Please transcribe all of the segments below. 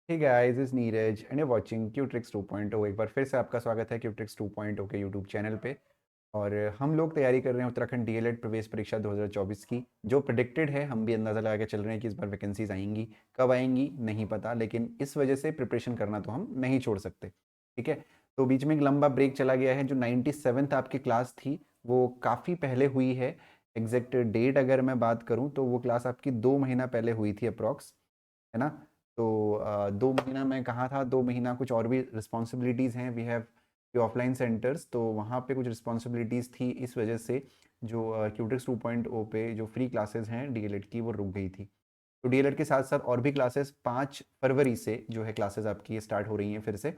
Hey guys, is Neeraj and you watching Qtrix 2.0। एक बार फिर से आपका स्वागत है क्यूट्रिक्स 2.0 के यूट्यूब चैनल पे। और हम लोग तैयारी कर रहे हैं उत्तराखंड डीएलएड प्रवेश परीक्षा 2024 की, जो प्रिडिक्टेड है। हम भी अंदाज़ा लगा के चल रहे हैं कि इस बार वैकेंसीज आएंगी। कब आएंगी नहीं पता, लेकिन इस वजह से प्रिपरेशन करना तो हम नहीं छोड़ सकते। ठीक है। तो बीच में एक लंबा ब्रेक चला गया है। जो 97th आपकी क्लास थी वो काफ़ी पहले हुई है। एग्जैक्ट डेट अगर मैं बात करूँ तो वो क्लास आपकी 2 महीना पहले हुई थी अप्रॉक्स, है ना। तो 2 महीना मैं कहाँ था, 2 महीना कुछ और भी रिस्पॉन्सिबिलिटीज़ हैं। वी हैव ऑफलाइन सेंटर्स, तो वहाँ पे कुछ रिस्पॉन्सिबिलिटीज़ थी। इस वजह से जो क्यूटेक्स 2.0 पे जो फ्री क्लासेस हैं डीएलएड की वो रुक गई थी। तो डीएलएड के साथ साथ और भी क्लासेस 5 फरवरी से जो है क्लासेस आपकी ये स्टार्ट हो रही हैं फिर से।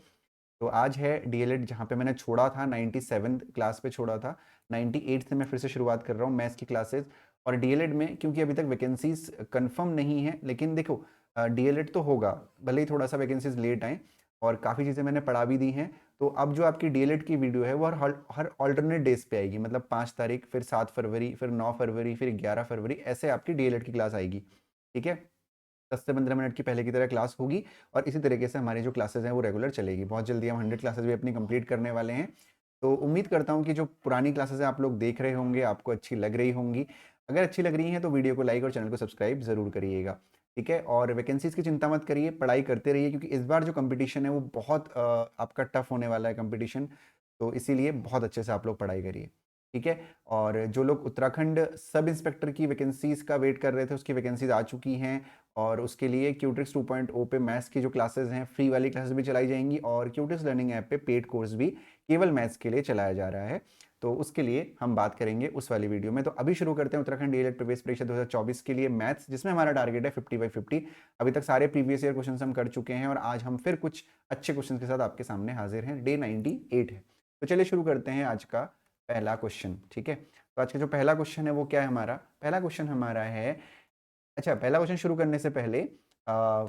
तो आज है डीएलएड, जहाँ पे मैंने छोड़ा था 97 क्लास पे छोड़ा था, 98 से मैं फिर से शुरुआत कर रहा हूँ मैथ्स की क्लासेस। और डीएलएड में क्योंकि अभी तक वैकेंसीज कंफर्म नहीं है, लेकिन देखो डीएलएड तो होगा, भले ही थोड़ा सा वैकेंसीज लेट आए। और काफ़ी चीज़ें मैंने पढ़ा भी दी हैं। तो अब जो आपकी डीएलएड की वीडियो है वो हर ऑल्टरनेट डेज पे आएगी। मतलब 5 तारीख, फिर 7 फरवरी, फिर 9 फरवरी, फिर 11 फरवरी, ऐसे आपकी डीएलएड की क्लास आएगी। ठीक है। 10 से 15 मिनट की पहले की तरह क्लास होगी। और इसी तरीके से हमारी जो क्लासेज हैं वो रेगुलर चलेगी। बहुत जल्दी हम 100 क्लासेज भी अपनी कंप्लीट करने वाले हैं। तो उम्मीद करता हूँ कि जो पुरानी क्लासेज हैं आप लोग देख रहे होंगे, आपको अच्छी लग रही होंगी। अगर अच्छी लग रही हैं तो वीडियो को लाइक और चैनल को सब्सक्राइब ज़रूर करिएगा। ठीक है। और वैकेंसीज़ की चिंता मत करिए, पढ़ाई करते रहिए, क्योंकि इस बार जो कंपटीशन है वो बहुत आपका टफ होने वाला है कंपटीशन। तो इसीलिए बहुत अच्छे से आप लोग पढ़ाई करिए। ठीक है। और जो लोग उत्तराखंड सब इंस्पेक्टर की वैकेंसीज़ का वेट कर रहे थे, उसकी वैकेंसीज आ चुकी हैं। और उसके लिए क्यूट्रिक्स 2.0 पे मैथ्स की जो क्लासेस हैं, फ्री वाली क्लासेस भी चलाई जाएंगी। और क्यूट्रिक्स लर्निंग ऐप पे पेड कोर्स भी केवल मैथ्स के लिए चलाया जा रहा है। तो उसके लिए हम बात करेंगे उस वाली वीडियो में। तो अभी शुरू करते हैं उत्तराखंड डीएलएड प्रवेश परीक्षा 2024 के लिए मैथ्स, जिसमें हमारा टारगेट है 50/50। अभी तक सारे प्रीवियस ईयर क्वेश्चन हम कर चुके हैं और आज हम फिर कुछ अच्छे क्वेश्चन के साथ आपके सामने हाजिर हैं। डे 98 है। तो चलिए शुरू करते हैं आज का पहला क्वेश्चन। ठीक है। तो आज का जो पहला क्वेश्चन है वो क्या है, हमारा पहला क्वेश्चन हमारा है। अच्छा, पहला क्वेश्चन शुरू करने से पहले अ,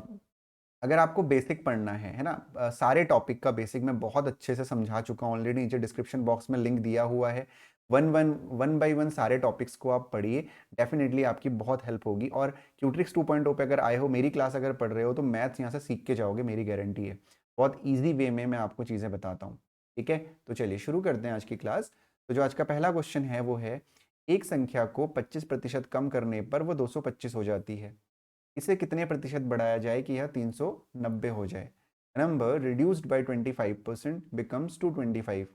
अगर आपको बेसिक पढ़ना है ना, सारे टॉपिक का बेसिक मैं बहुत अच्छे से समझा चुका हूँ ऑलरेडी। नीचे डिस्क्रिप्शन बॉक्स में लिंक दिया हुआ है। वन बाय वन सारे टॉपिक्स को आप पढ़िए। डेफिनेटली आपकी बहुत हेल्प होगी। और क्यूट्रिक्स 2.0 पे अगर आए हो, मेरी क्लास अगर पढ़ रहे हो, तो मैथ्स यहाँ से सीख के जाओगे, मेरी गारंटी है। बहुत ईजी वे में मैं आपको चीज़ें बताता हूँ। ठीक है। तो चलिए शुरू करते हैं आज की क्लास। तो जो आज का पहला क्वेश्चन है वो है, एक संख्या को 25% कम करने पर वो 225 हो जाती है। इसे कितने प्रतिशत बढ़ाया जाए कि यह 390 हो जाए। Number reduced by 25% becomes 225।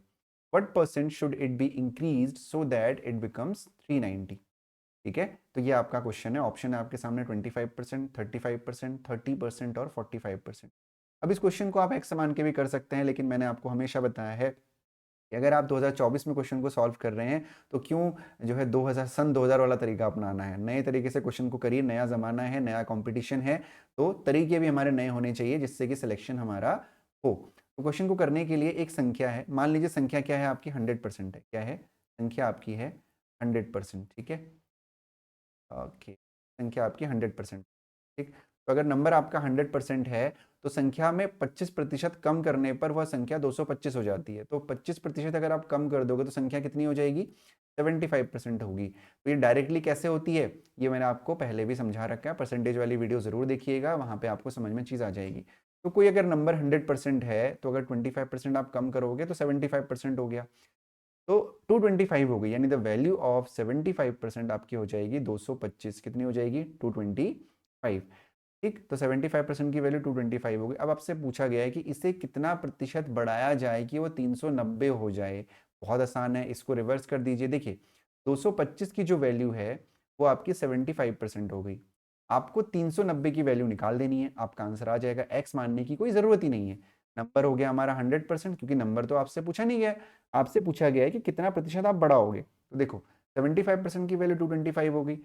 What percent should it be increased so that it becomes 390। ठीक है। तो ये आपका क्वेश्चन है। ऑप्शन है आपके सामने 25%, 35%, 30% और 45%। अब इस क्वेश्चन को आप एक समान के भी कर सकते हैं, लेकिन मैंने आपको हमेशा बताया है कि अगर आप 2024 में क्वेश्चन को सॉल्व कर रहे हैं तो क्यों जो है 2000 वाला तरीका अपनाना है। नए तरीके से क्वेश्चन को करिए, नया ज़माना है, नया कंपटीशन है। तो तरीके भी हमारे नए होने चाहिए, जिससे कि सिलेक्शन हमारा हो। तो क्वेश्चन को करने के लिए एक संख्या है, मान लीजिए संख्या क्या है आपकी, 100% है। क्या है संख्या आपकी है 100%। ठीक है। ओके। संख्या आपकी 100%। ठीक। तो अगर नंबर आपका 100% है तो संख्या में 25% कम करने पर वह संख्या 225 हो जाती है। तो 25% अगर आप कम कर दोगे तो संख्या कितनी हो जाएगी, 75% होगी। तो ये डायरेक्टली कैसे होती है, ये मैंने आपको पहले भी समझा रखा है। परसेंटेज वाली वीडियो ज़रूर देखिएगा, वहाँ पे आपको समझ में चीज़ आ जाएगी। तो कोई अगर नंबर 100% है तो अगर 25% आप कम करोगे तो 75% हो गया। तो 225 हो गई, यानी द वैल्यू ऑफ 75% आपकी हो जाएगी 225। कितनी हो जाएगी, 225। ठीक। तो 75% की वैल्यू 225 हो गई। अब आपसे पूछा गया है कि इसे कितना प्रतिशत बढ़ाया जाए कि वो 390 हो जाए। बहुत आसान है, इसको रिवर्स कर दीजिए। देखिए 225 की जो वैल्यू है वो आपकी 75% हो गई। आपको 390 की वैल्यू निकाल देनी है, आपका आंसर आ जाएगा। एक्स मानने की कोई ज़रूरत ही नहीं है। नंबर हो गया हमारा 100%, क्योंकि नंबर तो आपसे पूछा नहीं गया है। आपसे पूछा गया है कि कितना प्रतिशत आप बढ़ाओगे। तो देखो 75% की वैल्यू 225 हो गई,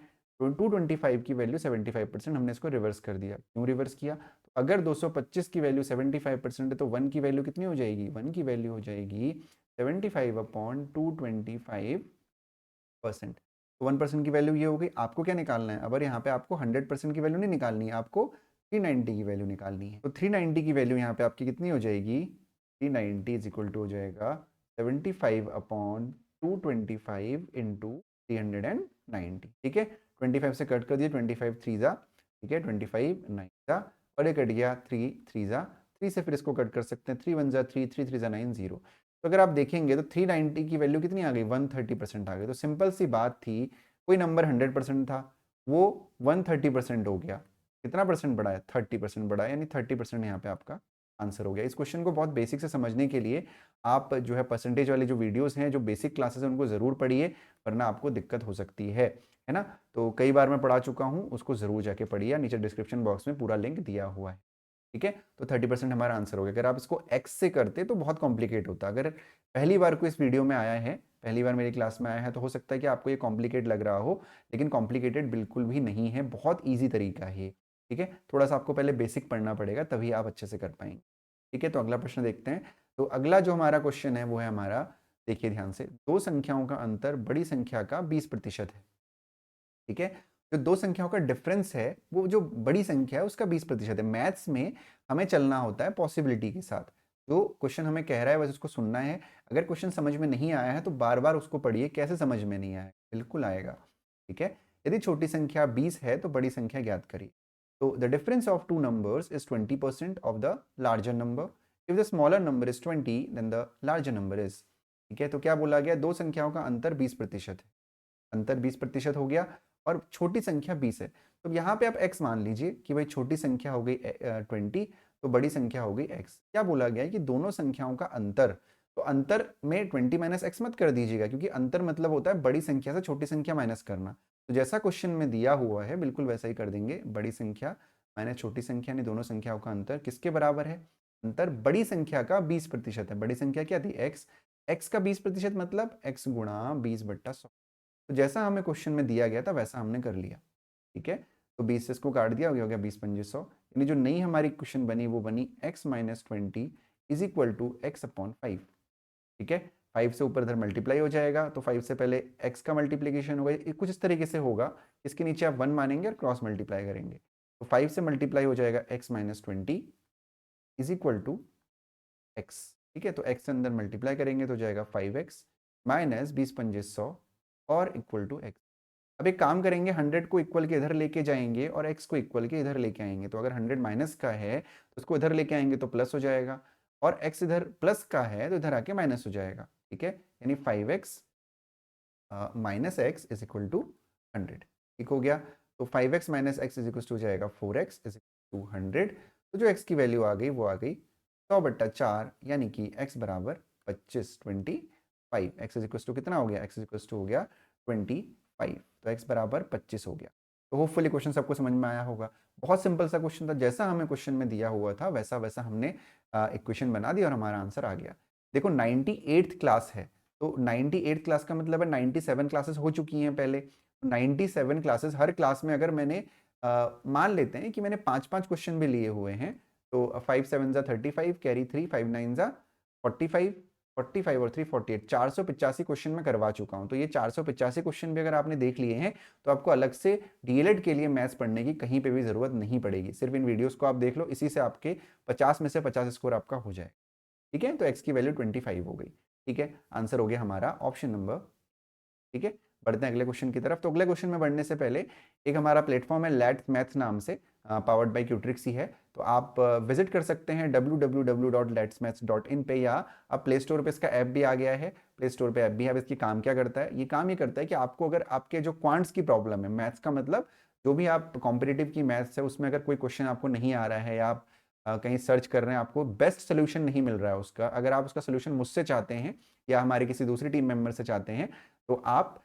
तो 225 की वैल्यू 75%, हमने इसको रिवर्स कर दिया। क्यों रिवर्स किया, तो अगर 225 की वैल्यू 75% है तो 1 की वैल्यू कितनी हो जाएगी, 1 की वैल्यू हो जाएगी 75/225%। तो 1% की वैल्यू ये हो गई। आपको क्या निकालना है, अब यहाँ पे आपको 100% की वैल्यू नहीं निकालनी है, आपको 390 की वैल्यू निकालनी है। तो 390 की वैल्यू यहाँ पे आपकी कितनी हो जाएगी, 390 इज इक्वल टू हो जाएगा 75/225 इंटू 390। ठीक है। 25 से कट कर दिए, 25 3 जा, ठीक है, 25 9 जा और ये कट गया 3 3 जा 3 से फिर इसको कट कर सकते हैं 3 1 जा 3 3 3 जा 9 0। तो अगर आप देखेंगे तो 390 की वैल्यू कितनी आ गई 130% आ गई। तो सिंपल सी बात थी, कोई नंबर 100% था वो 130% हो गया। कितना परसेंट बढ़ा है 30% बढ़ा है, यानी 30% यहाँ पे आपका आंसर हो गया। इस क्वेश्चन को बहुत बेसिक से समझने के लिए आप जो है परसेंटेज वाले जो वीडियोस हैं, जो बेसिक क्लासेस हैं, उनको ज़रूर पढ़िए, वरना आपको दिक्कत हो सकती है ना। तो कई बार मैं पढ़ा चुका हूँ, उसको ज़रूर जाके पढ़िए, नीचे डिस्क्रिप्शन बॉक्स में पूरा लिंक दिया हुआ है। ठीक है, तो 30% हमारा आंसर हो गया। अगर आप इसको x से करते तो बहुत कॉम्प्लिकेट होता। अगर पहली बार को इस वीडियो में आया है, पहली बार मेरी क्लास में आया है, तो हो सकता है कि आपको ये कॉम्प्लिकेट लग रहा हो, लेकिन कॉम्प्लिकेटेड बिल्कुल भी नहीं है, बहुत ईजी तरीका है। ठीक है, थोड़ा सा आपको पहले बेसिक पढ़ना पड़ेगा, तभी आप अच्छे से कर पाएंगे। ठीक है, तो अगला प्रश्न देखते हैं। तो अगला जो हमारा क्वेश्चन है वो है हमारा, देखिए ध्यान से, दो संख्याओं का अंतर बड़ी संख्या का 20% है। ठीक है, जो दो संख्याओं का डिफरेंस है वो जो बड़ी संख्या है उसका 20% है। मैथ्स में हमें चलना होता है पॉसिबिलिटी के साथ। जो क्वेश्चन हमें कह रहा है बस उसको सुनना है। अगर क्वेश्चन समझ में नहीं आया है तो बार बार उसको पढ़िए, कैसे समझ में नहीं आया, बिल्कुल आएगा। ठीक है, यदि छोटी संख्या 20 है तो बड़ी संख्या ज्ञात करिए। तो the difference of two numbers is 20% of the larger number. If the smaller number is 20 then the larger number is. ठीक है, तो क्या बोला गया, दो संख्याओं का अंतर 20% है, अंतर 20% हो गया और छोटी संख्या 20 है। तो यहाँ पे आप x मान लीजिए कि भाई छोटी संख्या हो गई 20, तो बड़ी संख्या हो गई x। क्या बोला गया है कि दोनों संख्याओं का अंतर, तो अंतर में 20 माइनस एक्स मत कर दीजिएगा, क्योंकि अंतर मतलब होता है बड़ी संख्या से छोटी संख्या माइनस करना। तो जैसा क्वेश्चन में दिया हुआ है बिल्कुल वैसा ही कर देंगे, बड़ी संख्या माइनस छोटी संख्या, यानी दोनों संख्याओं का अंतर किसके बराबर है, अंतर बड़ी संख्या का 20% है। बड़ी संख्या क्या थी x, x का 20% मतलब x गुणा 20/100। तो जैसा हमें क्वेश्चन में दिया गया था वैसा हमने कर लिया। ठीक है, तो 20 से इसको काट दिया, हो गया 20 पंजे 100, यानी जो नई हमारी क्वेश्चन बनी वो बनी x minus 20 is equal to x upon 5। ठीक है, 5 से ऊपर इधर मल्टीप्लाई हो जाएगा, तो 5 से पहले x का मल्टीप्लीकेशन होगा, कुछ इस तरीके से होगा, इसके नीचे आप 1 मानेंगे और क्रॉस मल्टीप्लाई करेंगे। तो 5 से मल्टीप्लाई हो जाएगा x minus 20 is equal to x। ठीक है, तो x अंदर मल्टीप्लाई करेंगे तो जाएगा 5x माइनस 20 पंजे 100 और इक्वल टू x। अब एक काम करेंगे, 100 को इक्वल के इधर लेके जाएंगे और x को इक्वल के इधर लेके आएंगे। तो अगर 100 माइनस का है तो उसको इधर लेके आएंगे तो प्लस हो जाएगा, और x इधर प्लस का है तो इधर आके माइनस हो जाएगा। ठीक है, यानी 5x minus x is equal to 100। ठीक हो गया, तो 5x minus x is equal to जाएगा 4x इज इक्वल टू 100। तो जो x की वैल्यू आ गई वो आ गई 100/4, यानी कि x बराबर 25 एक्स इज इक्वल टू कितना हो गया, x इज इक्वल टू हो गया 25, तो x बराबर 25 हो गया। तो होपफुली क्वेश्चन सबको समझ में आया होगा। बहुत सिंपल सा क्वेश्चन था, जैसा हमें क्वेश्चन में दिया हुआ था वैसा वैसा हमने इक्वेशन बना दी और हमारा आंसर आ गया। देखो 98th क्लास है, तो 98th क्लास का मतलब है 97 क्लासेस हो चुकी हैं पहले। 97 क्लासेस, हर क्लास में अगर मैंने मान लेते हैं कि मैंने 5-5 क्वेश्चन भी लिए हुए हैं, तो 5 7 जा 35, कैरी 3, 5 9 जा 45, 45 और 3 48, 485 क्वेश्चन मैं करवा चुका हूं। तो ये 485 क्वेश्चन भी अगर आपने देख लिए हैं तो आपको अलग से डीएलएड के लिए मैथ्स पढ़ने की कहीं पे भी जरूरत नहीं पड़ेगी। सिर्फ इन वीडियोस को आप देख लो, इसी से आपके 50 में से 50 स्कोर आपका हो जाए। ठीक है, तो x की वैल्यू 25 हो गई। ठीक है, आंसर हो गया हमारा ऑप्शन नंबर। ठीक है, बढ़ते हैं अगले क्वेश्चन की तरफ। तो अगले क्वेश्चन में बढ़ने से पहले एक हमारा प्लेटफॉर्म है लेट्स मैथ्स नाम से, पावर्ड बाय क्यूट्रिक्स ही है। तो आप विजिट कर सकते हैं www.letsmaths.in पे, या आप प्ले स्टोर पे इसका ऐप भी आ गया है, प्ले स्टोर पे ऐप भी है। अब इसकी काम क्या करता है, ये काम ये करता है कि आपको अगर आपके जो क्वांट्स की प्रॉब्लम है, मैथ्स का मतलब जो भी आप कॉम्पिटिटिव की मैथ्स है उसमें अगर कोई क्वेश्चन आपको नहीं आ रहा है, या आप कहीं सर्च कर रहे हैं, आपको बेस्ट सोल्यूशन नहीं मिल रहा है उसका, अगर आप उसका सोल्यूशन मुझसे चाहते हैं या हमारे किसी दूसरी टीम मेंबर से चाहते हैं, तो आप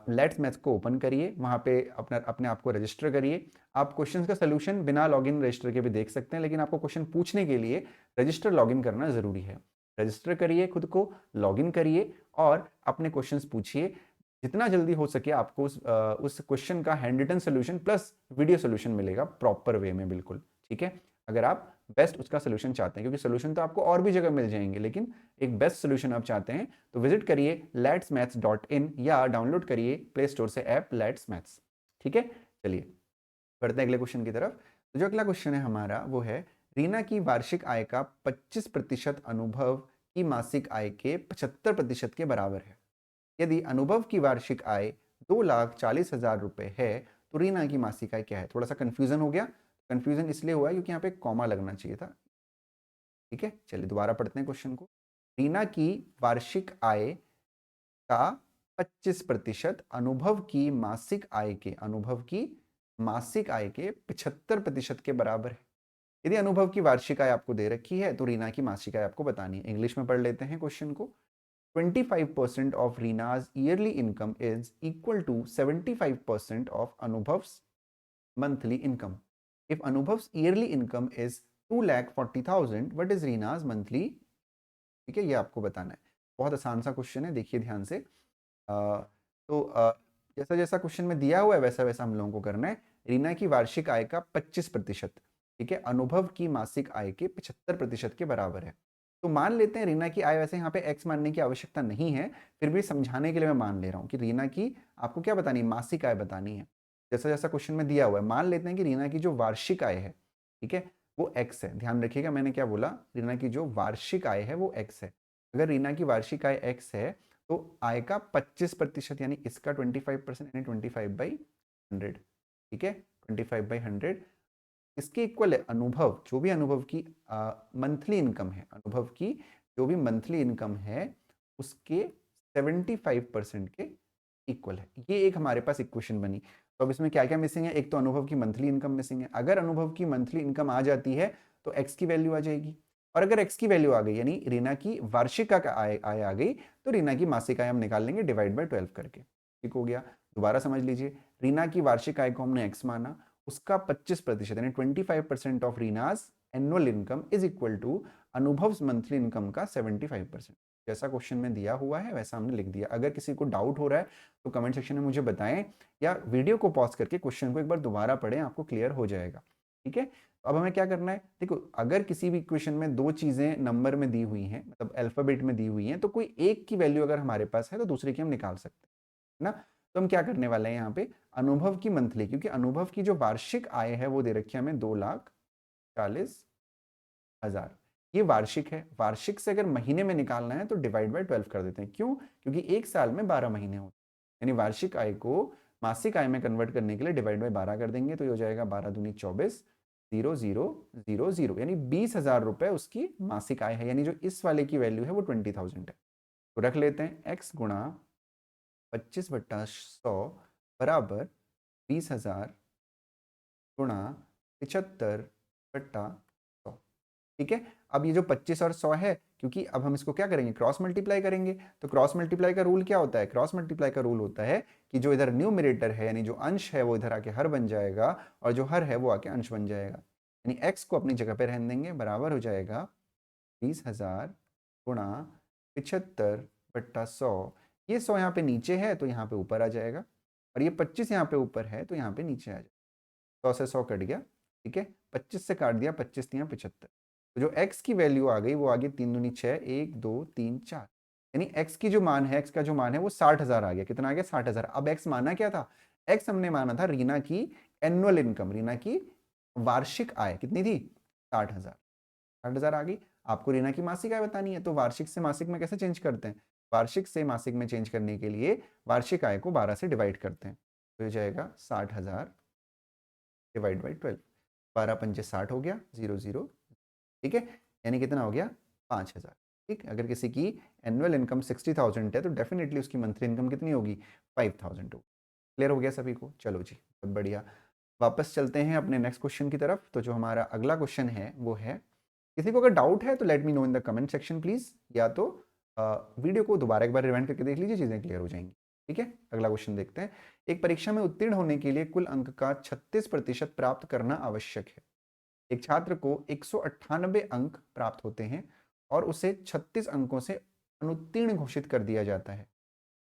लेट्स मैथ्स को ओपन करिए, वहाँ पे अपने आप को रजिस्टर करिए। आप क्वेश्चंस का सोल्यूशन बिना लॉगिन रजिस्टर के भी देख सकते हैं, लेकिन आपको क्वेश्चन पूछने के लिए रजिस्टर लॉगिन करना ज़रूरी है। रजिस्टर करिए, खुद को लॉगिन करिए और अपने क्वेश्चंस पूछिए। जितना जल्दी हो सके आपको उस क्वेश्चन का hand written solution plus video solution मिलेगा प्रॉपर वे में, बिल्कुल। ठीक है, अगर आप बेस्ट उसका सोल्यूशन चाहते हैं, क्योंकि सोल्यूशन तो आपको और भी जगह मिल जाएंगे, लेकिन एक बेस्ट सोल्यूशन आप चाहते हैं, तो विजिट करिए letsmaths.in या डाउनलोड करिए प्ले स्टोर से ऐप लेट्स मैथ्स। ठीक है, चलिए बढ़ते हैं अगले क्वेश्चन की तरफ। तो जो अगला क्वेश्चन है हमारा वो है, रीना की वार्षिक आय का 25% अनुभव की मासिक आय के 75% के बराबर है। यदि अनुभव की वार्षिक आय 2,40,000 रुपए है तो रीना की मासिक आय क्या है। थोड़ा सा कंफ्यूजन हो गया, कंफ्यूजन इसलिए हुआ है क्योंकि यहाँ पे कॉमा लगना चाहिए था। ठीक है, चलिए दोबारा पढ़ते हैं क्वेश्चन को। रीना की वार्षिक आय का 25% अनुभव की मासिक आय के 75% के बराबर है। यदि अनुभव की वार्षिक आय आपको दे रखी है तो रीना की मासिक आय आपको बतानी है। इंग्लिश में पढ़ लेते हैं क्वेश्चन को। 25% of Rina's yearly income is equal to 75% of Anubhav's monthly income. If Anubhav's yearly income is 2,40,000, what is Rina's monthly? ठीक है, ये आपको बताना है। बहुत आसान सा क्वेश्चन है, देखिए ध्यान से। जैसा जैसा क्वेश्चन में दिया हुआ है वैसा वैसा हम लोगों को करना है। रीना की वार्षिक आय का 25%, ठीक है, अनुभव की मासिक आय के 75% के बराबर है। तो मान लेते हैं रीना की आय, वैसे यहाँ पे एक्स मानने की आवश्यकता नहीं है, फिर भी समझाने के लिए मैं मान ले रहा हूँ कि रीना की आपको क्या बतानी है, मासिक आय बतानी है। जैसा जैसा क्वेश्चन में दिया हुआ है, मान लेते हैं कि रीना की जो वार्षिक आय है, ठीक है, वो एक्स है। ध्यान रखिएगा मैंने क्या बोला, रीना की जो वार्षिक आय है वो एक्स है। अगर रीना की वार्षिक आय एक्स है तो आय का 25% यानी इसका 25% यानी 25/100, ठीक है, 25/100 इसके इक्वल है अनुभव, जो भी अनुभव की मंथली इनकम है, अनुभव की जो भी मंथली इनकम है उसके 75% के इक्वल है। ये एक हमारे पास इक्वेशन बनी। तो अब इसमें क्या क्या मिसिंग है, एक तो अनुभव की मंथली इनकम मिसिंग है। अगर अनुभव की मंथली इनकम आ जाती है तो एक्स की वैल्यू आ जाएगी, और अगर एक्स की वैल्यू आ गई यानी रीना की वार्षिक आय आ गई तो रीना की मासिक आय हम निकाल लेंगे डिवाइड बाय 12 करके। ठीक हो गया, दोबारा समझ लीजिए। रीना की वार्षिक आय को हमने एक्स माना, उसका 25% यानी 25% of Reena's annual income is equal to Anubhav monthly income का 75%। जैसा क्वेश्चन में दिया हुआ है वैसा हमने लिख दिया। अगर किसी को डाउट हो रहा है तो कमेंट सेक्शन में मुझे बताएं, या वीडियो को पॉज करके क्वेश्चन को एक बार दोबारा पढ़ें, आपको क्लियर हो जाएगा। ठीक है, तो अब हमें क्या करना है, देखो अगर किसी भी इक्वेशन में दो चीजें नंबर में दी हुई हैं, मतलब अल्फाबेट में दी हुई हैं, तो कोई एक की वैल्यू अगर हमारे पास है तो दूसरे की हम निकाल सकते हैं ना। तो हम क्या करने वाले हैं यहाँ पे, अनुभव की मंथली, क्योंकि अनुभव की जो वार्षिक आय है वो दे रखी है हमें 2,40,000, ये वार्षिक है। वार्षिक से अगर महीने में निकालना है तो डिवाइड बाय 12 कर देते हैं। क्यों? क्योंकि एक साल में 12 महीने होते हैं, यानी वार्षिक आय को मासिक आय में कन्वर्ट करने के लिए डिवाइड बाय 12 कर देंगे, तो ये हो जाएगा 12 दूनी 24, 0,000, यानी 20,000 रुपए उसकी मासिक आय है, यानी जो इस वाले की वैल्यू है वो 20,000 है। तो रख लेते हैं x गुणा 25/100 बराबर 20,000 गुणा 75/100। ठीक है, अब ये जो 25 और 100 है, क्योंकि अब हम इसको क्या करेंगे, क्रॉस मल्टीप्लाई करेंगे। तो क्रॉस मल्टीप्लाई का रूल क्या होता है, क्रॉस मल्टीप्लाई का रूल होता है कि जो इधर न्यूमरेटर है यानी जो अंश है वो इधर आके हर बन जाएगा, और जो हर है वो आके अंश बन जाएगा। यानी x को अपनी जगह पे रहने देंगे, बराबर हो जाएगा 20,000 गुणा 75/100। ये 100 यहाँ पे नीचे है तो यहाँ पे ऊपर आ जाएगा, और ये 25 यहाँ पे ऊपर है तो यहाँ पे नीचे आ जाएगा। 100 से 100 कट गया, ठीक है, 25 से काट दिया, 25 तियां 75। तो जो x की वैल्यू आ गई वो आ गई 3 दूनी 6, 1 2 3 4, यानी x की जो मान है, x का जो मान है वो 60,000 आ गया। कितना आ गया, 60,000। अब x माना क्या था, x हमने माना था रीना की एनुअल इनकम, रीना की वार्षिक आय कितनी थी, 60,000। 60,000 आ गई। आपको रीना की मासिक आय बतानी है, तो वार्षिक से मासिक में कैसे चेंज करते हैं, वार्षिक से मासिक में चेंज करने के लिए वार्षिक आय को 12 से डिवाइड करते हैं, तो ये जाएगा 60,000 डिवाइड बाई 12, 12 पंजे 60 हो गया, 0,0, ठीक है, यानी कितना हो गया, 5,000। ठीक, अगर किसी की एनुअल इनकम 60,000 है तो डेफिनेटली उसकी मंथली इनकम कितनी होगी, 5,000 होगी। क्लियर हो गया सभी को, चलो जी बहुत बढ़िया। वापस चलते हैं अपने नेक्स्ट क्वेश्चन की तरफ। तो जो हमारा अगला क्वेश्चन है वो है, किसी को अगर डाउट है तो let me know in the comment section please, या तो वीडियो को दोबारा एक बार रिवाइंड करके देख लीजिए, चीज़ें क्लियर हो जाएंगी। ठीक है, अगला क्वेश्चन देखते हैं। एक परीक्षा में उत्तीर्ण होने के लिए कुल अंक का 36% प्राप्त करना आवश्यक है। एक छात्र को 198 अंक प्राप्त होते हैं और उसे 36 अंकों से अनुत्तीर्ण घोषित कर दिया जाता है।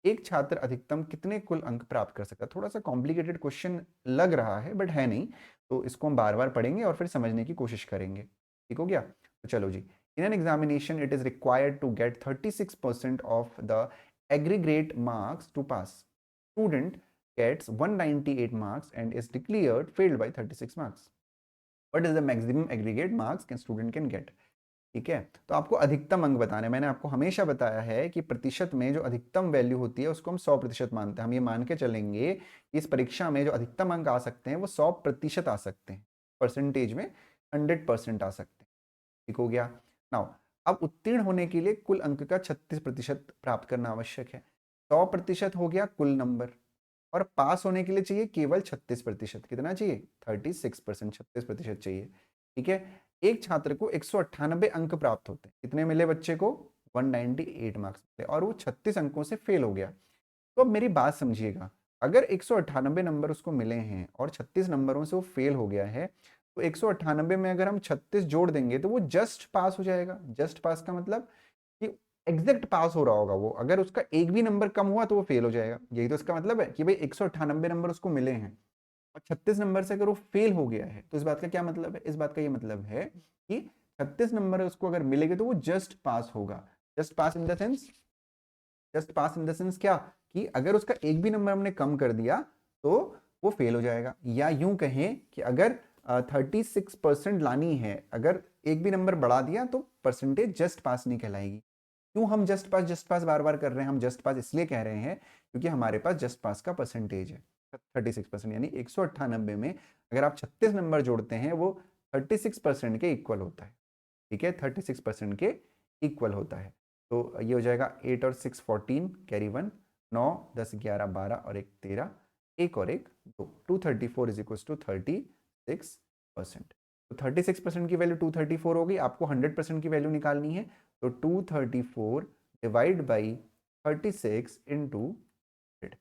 एक छात्र अधिकतम कितने कुल अंक प्राप्त कर सकता है। थोड़ा सा कॉम्प्लिकेटेड क्वेश्चन लग रहा है बट है नहीं, तो इसको हम बार बार पढ़ेंगे और फिर समझने की कोशिश करेंगे। ठीक हो गया, तो चलो जी। In an examination it is required to get 36% of the aggregate marks to pass. Student gets 198 marks and is declared failed by 36 marks. What is the maximum aggregate marks can student can get? ठीक है, तो आपको अधिकतम अंक बताने, मैंने आपको हमेशा बताया है कि प्रतिशत में जो अधिकतम वैल्यू होती है उसको हम 100% मानते हैं। हम ये मान के चलेंगे कि इस परीक्षा में जो अधिकतम अंक आ सकते हैं वो 100% आ सकते हैं। परसेंटेज में 100% आ सकते हैं। ठीक हो गया। नाउ अब उत्तीर्ण होने के लिए कुल अंक का 36% प्राप्त करना आवश्यक है। 100% हो गया कुल नंबर, और पास होने के लिए चाहिए केवल 36%। कितना चाहिए? 36%, 36% चाहिए। ठीक है। एक छात्र को 198 अंक प्राप्त होते हैं। कितने मिले बच्चे को? 198 मार्क्स मिले, और वो 36 अंकों से फेल हो गया। तो अब मेरी बात समझिएगा, अगर 198 नंबर उसको मिले हैं और 36 नंबरों से वो फेल हो गया है, तो 198 में अगर हम 36 जोड़ देंगे तो वो जस्ट पास हो जाएगा। जस्ट पास का मतलब कि एग्जैक्ट पास हो रहा होगा वो। अगर उसका एक भी नंबर कम हुआ तो वो फेल हो जाएगा। यही तो इसका मतलब है कि भाई 198 नंबर उसको मिले हैं और 36 नंबर से अगर वो फेल हो गया है, तो इस बात का क्या मतलब है? इस बात का ये मतलब है कि 36 नंबर उसको अगर मिलेंगे तो वो जस्ट पास होगा। Just pass in the sense, just pass in the sense क्या, कि अगर उसका एक भी नंबर हमने कम कर दिया तो वो फेल हो जाएगा। या यूं कहें कि अगर 36% लानी है, अगर एक भी नंबर बढ़ा दिया तो परसेंटेज जस्ट पास नहीं कहलाएगी। क्यों हम जस्ट पास बार बार कर रहे हैं? हम जस्ट पास इसलिए कह रहे हैं क्योंकि हमारे पास जस्ट पास का परसेंटेज है 36%, यानी 198 में अगर आप 36 नंबर जोड़ते हैं वो 36% के इक्वल होता है। ठीक है, 36% के इक्वल होता है। तो ये हो जाएगा 8 और 6 14, कैरी 1, 9 10 11 12 और एक 13, एक और एक 2, 234 इज इक्वल टू 36%। तो 36% की वैल्यू 234 होगी। आपको 100% की वैल्यू निकालनी है, तो 234 डिवाइड बाई 36 इंटू 100।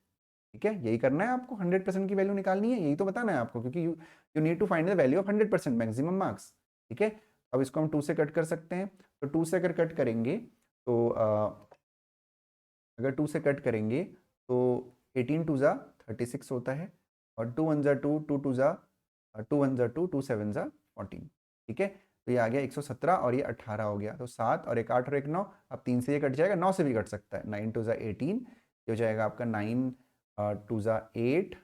ठीक है, यही करना है आपको। 100% की वैल्यू निकालनी है, यही तो बताना है आपको, क्योंकि you need to find the value of 100% maximum marks. ठीक है, अब इसको हम 2 से कट कर सकते हैं। तो 2 से अगर कट करेंगे तो अगर 2 से कट करेंगे तो 18 टू ज़ा 36 होता है, और 2 1 ज़ा 2, 2 2 ज़ा 2 1 ज़ा 2, 2 7 ज़ा 14। ठीक है, तो ये आ गया 117 और ये 18 हो गया। तो 7 और एक 8 और एक 9, अब 3 से ये कट जाएगा, 9 से भी कट सकता है। 9 2 ज़ा 18, ये हो जाएगा आपका 9 2 ज़ा 8,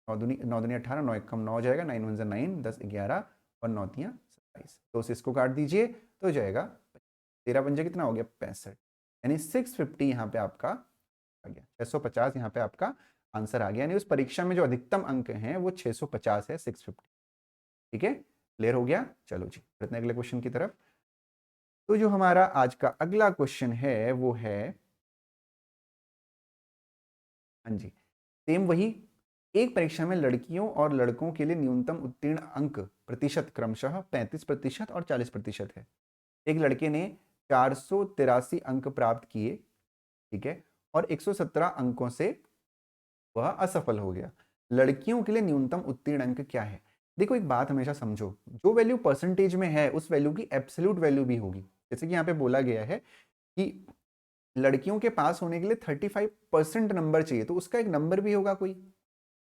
9 दूनी 9 दूनी 18, 9 एक कम 9 हो जाएगा, 9 1 ज़ा 9, 10 11 और 9 तियाँ 27। तो इसको काट दीजिए तो हो जाएगा 13 पंजे कितना हो गया? 65। यानी 650 यहाँ पे आपका आ गया, 650 यहाँ पे आपका आंसर आ गया। यानी उस परीक्षा में जो अधिकतम अंक हैं वो 650 है, 650। ठीक है, क्लियर हो गया? चलो जी, बढ़ते हैं अगले क्वेश्चन की तरफ। तो जो हमारा आज का अगला क्वेश्चन है वो है, हाँ जी, सेम वही। एक परीक्षा में लड़कियों और लड़कों के लिए न्यूनतम उत्तीर्ण अंक प्रतिशत क्रमशः 35% और 40% है। एक लड़के ने 483 अंक प्राप्त किए, ठीक है, और 117 अंकों से वह असफल हो गया। लड़कियों के लिए न्यूनतम उत्तीर्ण अंक क्या है? देखो एक बात हमेशा समझो, जो वैल्यू परसेंटेज में है उस वैल्यू की एब्सोल्यूट वैल्यू भी होगी। जैसे कि यहाँ पे बोला गया है कि लड़कियों के पास होने के लिए 35% नंबर चाहिए, तो उसका एक नंबर भी होगा कोई।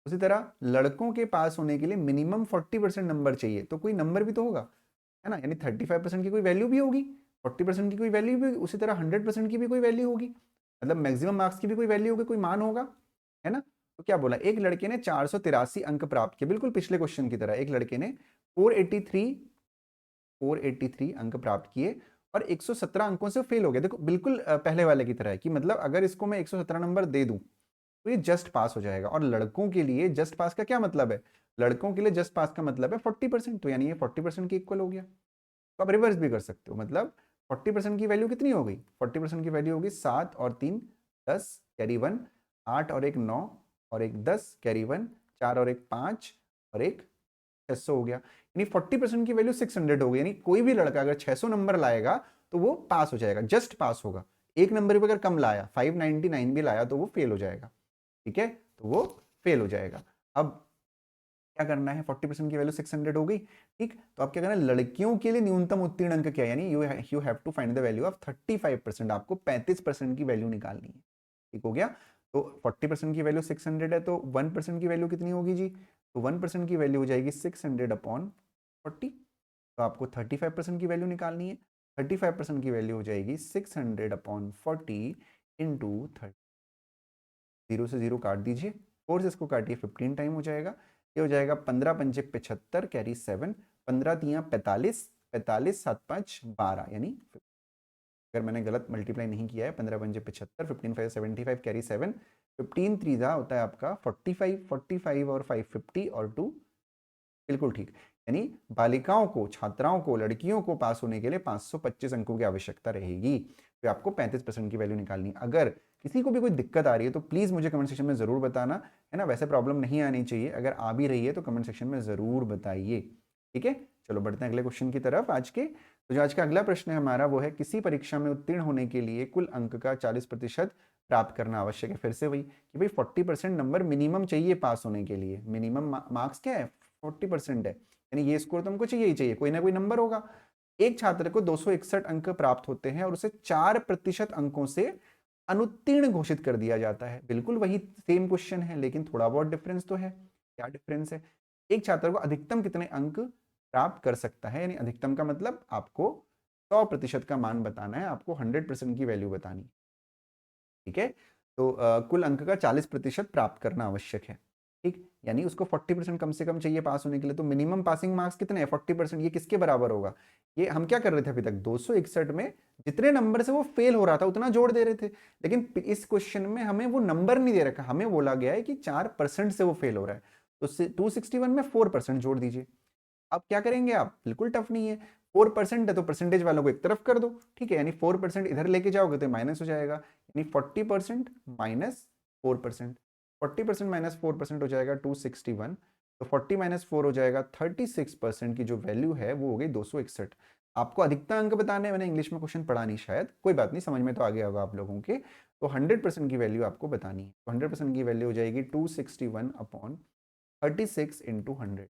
उसी तरह लड़कों के पास होने के लिए मिनिमम 40% नंबर चाहिए, तो कोई नंबर भी तो होगा, है ना? यानी 35% की कोई वैल्यू भी होगी, 40% की कोई वैल्यू भी होगी, उसी तरह 100% की भी कोई वैल्यू होगी, मतलब मैक्सिमम मार्क्स की भी कोई वैल्यू होगी, कोई मान होगा, है ना? तो क्या बोला, एक लड़के ने 483 अंक प्राप्त किए, बिल्कुल पिछले क्वेश्चन की तरह। एक लड़के ने 483 अंक प्राप्त किए और 117 अंकों से फेल हो गया। देखो बिल्कुल पहले वाले की तरह है, कि मतलब अगर इसको मैं 117 नंबर दे दूं तो ये जस्ट पास हो जाएगा। और लड़कों के लिए जस्ट पास का क्या मतलब है? लड़कों के लिए जस्ट पास का मतलब है 40%, तो यानी ये 40% के इक्वल हो गया। तो आप रिवर्स भी कर सकते हो, मतलब 40% की वैल्यू कितनी हो गई? 40% की वैल्यू होगी 7 और 3 10, कैरी 1, 8 और एक 9 और एक 10, कैरी 1, 4 और एक 5 और एक 600 हो गया। यानी 40% की वैल्यू 600 हो गई। यानी कोई भी लड़का अगर 600 नंबर लाएगा तो वो पास हो जाएगा, जस्ट पास होगा। एक नंबर भी अगर कम लाया, 599 भी लाया, तो वो फेल हो जाएगा। ठीक है, तो वो फेल हो जाएगा। अब क्या करना है, 40% की वैल्यू 600 हो गई, ठीक। तो आप क्या करना है, लड़कियों के लिए न्यूनतम उत्तीर्ण अंक क्या है, यानी you have to find the value of 35%। आपको 35% की वैल्यू निकालनी है। ठीक हो गया। तो 40% की वैल्यू 600 है, तो 1% की वैल्यू कितनी होगी जी? तो 1% की वैल्यू हो जाएगी 600 अपॉन 40। तो आपको 35% की वैल्यू निकालनी है। 35% की वैल्यू हो जाएगी 600 अपॉन 40 इंटू 30। जीरो से जीरो काट दीजिए, 4 से इसको काटिए, 15 टाइम हो जाएगा। ये हो जाएगा 15 पंजे 75, कैरी 7, 15 तियाँ 45, 45 7 5 12, यानी अगर मैंने गलत मल्टीप्लाई नहीं किया है, 15 पंजे 75, 15 5 75, कैरी 7, 15 3 होता है आपका 45, 45 और 5 50 और 2 बिल्कुल ठीक। यानी बालिकाओं को, छात्राओं को, लड़कियों को पास होने के लिए 525 अंकों की आवश्यकता रहेगी। तो आपको 35% की वैल्यू निकालनी है। अगर किसी को भी कोई दिक्कत आ रही है तो प्लीज़ मुझे कमेंट सेक्शन में ज़रूर बताना, है ना? वैसे प्रॉब्लम नहीं आनी चाहिए, अगर आ भी रही है तो कमेंट सेक्शन में ज़रूर बताइए, ठीक है? चलो बढ़ते हैं अगले क्वेश्चन की तरफ आज के। तो जो आज का अगला प्रश्न है हमारा वो है, किसी परीक्षा में उत्तीर्ण होने के लिए कुल अंक का 40% प्राप्त करना आवश्यक है। फिर से वही कि भाई 40% नंबर मिनिमम चाहिए पास होने के लिए। मिनिमम मार्क्स क्या है? 40% है, यानी ये स्कोर तो हमको चाहिए ही चाहिए, कोई ना कोई नंबर होगा। एक छात्र को 261 अंक प्राप्त होते हैं और उसे 4% अंकों से अनुत्तीर्ण घोषित कर दिया जाता है। बिल्कुल वही सेम क्वेश्चन है, लेकिन थोड़ा बहुत डिफरेंस तो है। क्या डिफरेंस है? एक छात्र को अधिकतम कितने अंक प्राप्त कर सकता है, यानी अधिकतम का मतलब आपको 100% का मान बताना है, आपको 100% की वैल्यू बतानी, ठीक है? तो कुल अंक का 40% प्राप्त करना आवश्यक है, ठीक? यानी उसको 40% कम से कम चाहिए पास होने के लिए। तो मिनिमम पासिंग मार्क्स कितने हैं? 40%। ये किसके बराबर होगा? ये हम क्या कर रहे थे अभी तक? 261 में जितने नंबर से वो फेल हो रहा था उतना जोड़ दे रहे थे, लेकिन इस क्वेश्चन में हमें वो नंबर नहीं दे रखा, हमें बोला गया है कि 4% से वो फेल हो रहा है। तो 261 में 4% जोड़ दीजिए। अब क्या करेंगे आप? बिल्कुल टफ नहीं है। 4% है तो परसेंटेज वालों को एक तरफ कर दो, ठीक है? यानी 4% इधर लेके जाओगे तो माइनस हो जाएगा, यानी 40% माइनस 4%। 40% माइनस 4% हो जाएगा 261। तो 40 माइनस 4 हो जाएगा 36%। की जो वैल्यू है वो हो गई 261। आपको अधिकतम अंक बताने, मैंने इंग्लिश में क्वेश्चन पढ़ा नहीं शायद, कोई बात नहीं, समझ में तो आ गया होगा आप लोगों के। तो 100% की वैल्यू आपको बतानी है। तो 100% की वैल्यू हो जाएगी 261 अपॉन 36 इंटू 100,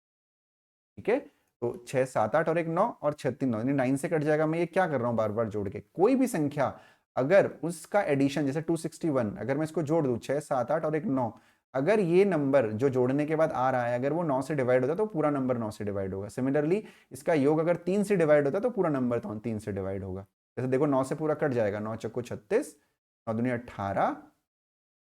ठीक है? तो 6 7 8 और एक 9 और 6 3 9, यानी 9 से कट जाएगा। मैं ये क्या कर रहा हूँ बार बार जोड़ के? कोई भी संख्या अगर उसका एडिशन, जैसे 261, अगर मैं इसको जोड़ दूं 6 7 8 और एक 9, अगर ये नंबर जो जोड़ने के बाद आ रहा है अगर वो 9 से डिवाइड होता है तो पूरा नंबर 9 से डिवाइड होगा। सिमिलरली इसका योग अगर 3 से डिवाइड होता है तो पूरा नंबर 3 से डिवाइड होगा। जैसे देखो 9 से पूरा कट जाएगा, 9 चक्को 36, 9 दूनी 18,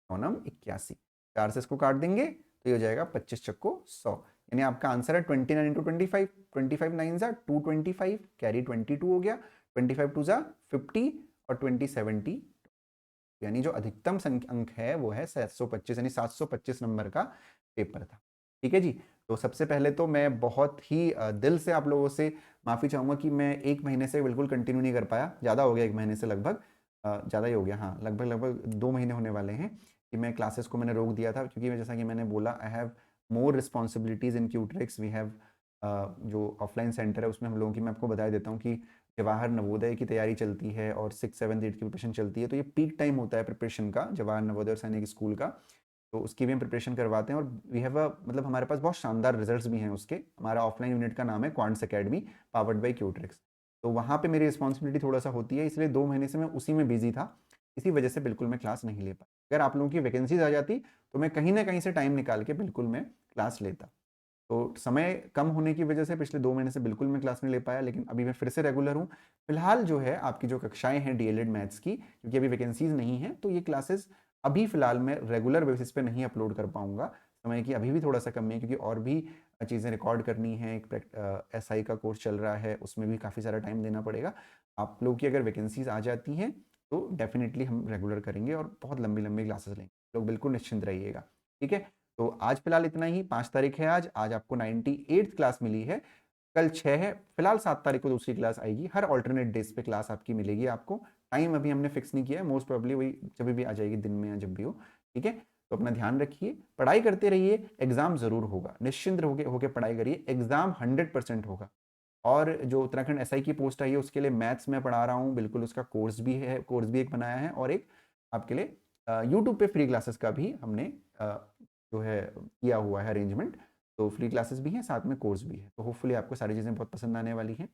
9 नम 81, 4 से इसको काट देंगे तो ये हो जाएगा 25 चक्को 100। यानी आपका आंसर है 29 इंटू 25। 25 9 जा 225, कैरी 22 हो गया, 25 2 जा 50 और 20 70, यानी जो अधिकतम अंक है वो है 725, यानी 725 नंबर का पेपर था, ठीक है जी। तो सबसे पहले तो मैं बहुत ही दिल से आप लोगों से माफ़ी चाहूँगा कि मैं 1 महीने से बिल्कुल कंटिन्यू नहीं कर पाया, ज़्यादा हो गया 1 महीने से, लगभग ज़्यादा ही हो गया, हाँ लगभग 2 महीने होने वाले हैं कि मैं क्लासेस को मैंने रोक दिया था, क्योंकि मैं जैसा कि मैंने बोला I have more responsibilities in Qtrix. We have जो ऑफलाइन सेंटर है उसमें हम लोगों की, मैं आपको बता देता हूँ कि जवाहर नवोदय की तैयारी चलती है और 6 7 8 की प्रिपरेशन चलती है, तो ये पीक टाइम होता है प्रिपरेशन का, जवाहर नवोदय और सैनिक स्कूल का। तो उसकी भी हम प्रिपरेशन करवाते हैं और वी हैव अ, मतलब हमारे पास बहुत शानदार रिजल्ट्स भी हैं उसके। हमारा ऑफलाइन यूनिट का नाम है क्वांट्स एकेडमी, पावर्ड बाई क्यूट्रिक्स। तो वहाँ पे मेरी रिस्पॉन्सिबिलिटी थोड़ा सा होती है, इसलिए 2 महीने से मैं उसी में बिजी था, इसी वजह से बिल्कुल मैं क्लास नहीं ले पाया। अगर आप लोगों की वैकेंसीज आ जाती तो मैं कहीं ना कहीं से टाइम निकाल के बिल्कुल मैं क्लास लेता। तो समय कम होने की वजह से पिछले 2 महीने से बिल्कुल मैं क्लास नहीं ले पाया, लेकिन अभी मैं फिर से रेगुलर हूँ। फिलहाल जो है आपकी जो कक्षाएं हैं डीएलएड मैथ्स की, क्योंकि अभी वैकेंसीज नहीं है तो ये क्लासेस अभी फिलहाल मैं रेगुलर बेसिस पे नहीं अपलोड कर पाऊंगा। समय की अभी भी थोड़ा सा कमी है, क्योंकि और भी चीज़ें रिकॉर्ड करनी है, एक एसआई का कोर्स चल रहा है, उसमें भी काफ़ी सारा टाइम देना पड़ेगा। आप लोग की अगर वैकेंसीज आ जाती हैं तो डेफिनेटली हम रेगुलर करेंगे और बहुत लंबी लंबी क्लासेस लेंगे, लोग बिल्कुल निश्चिंत रहिएगा, ठीक है? तो आज फिलहाल इतना ही, 5 तारीख है आज। आज आपको 98th क्लास मिली है, कल 6 है, फिलहाल 7 तारीख को दूसरी क्लास आएगी। हर ऑल्टरनेट डेज पे क्लास आपकी मिलेगी आपको। टाइम अभी हमने फिक्स नहीं किया है, मोस्ट प्रोबेबली वही जब भी आ जाएगी, दिन में या जब भी हो, ठीक है? तो अपना ध्यान रखिए, पढ़ाई करते रहिए, एग्जाम जरूर होगा, निश्चिंत होके पढ़ाई करिए, एग्जाम 100% होगा। और जो उत्तराखंड एसआई की पोस्ट आई है उसके लिए मैथ्स में पढ़ा रहा हूँ, बिल्कुल उसका कोर्स भी है, कोर्स भी एक बनाया है, और एक आपके लिए यूट्यूब पे फ्री क्लासेस का भी हमने जो है किया हुआ है अरेंजमेंट। तो फ्री क्लासेस भी हैं, साथ में कोर्स भी है, तो होपफुली आपको सारी चीज़ें बहुत पसंद आने वाली हैं।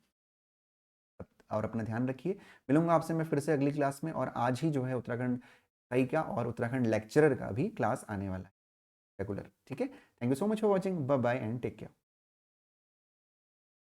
और अपना ध्यान रखिए, मिलूंगा आपसे मैं फिर से अगली क्लास में। और आज ही जो है उत्तराखंड सही का और उत्तराखंड लेक्चरर का भी क्लास आने वाला है रेगुलर, ठीक है? Thank you so much for watching, bye bye and take care.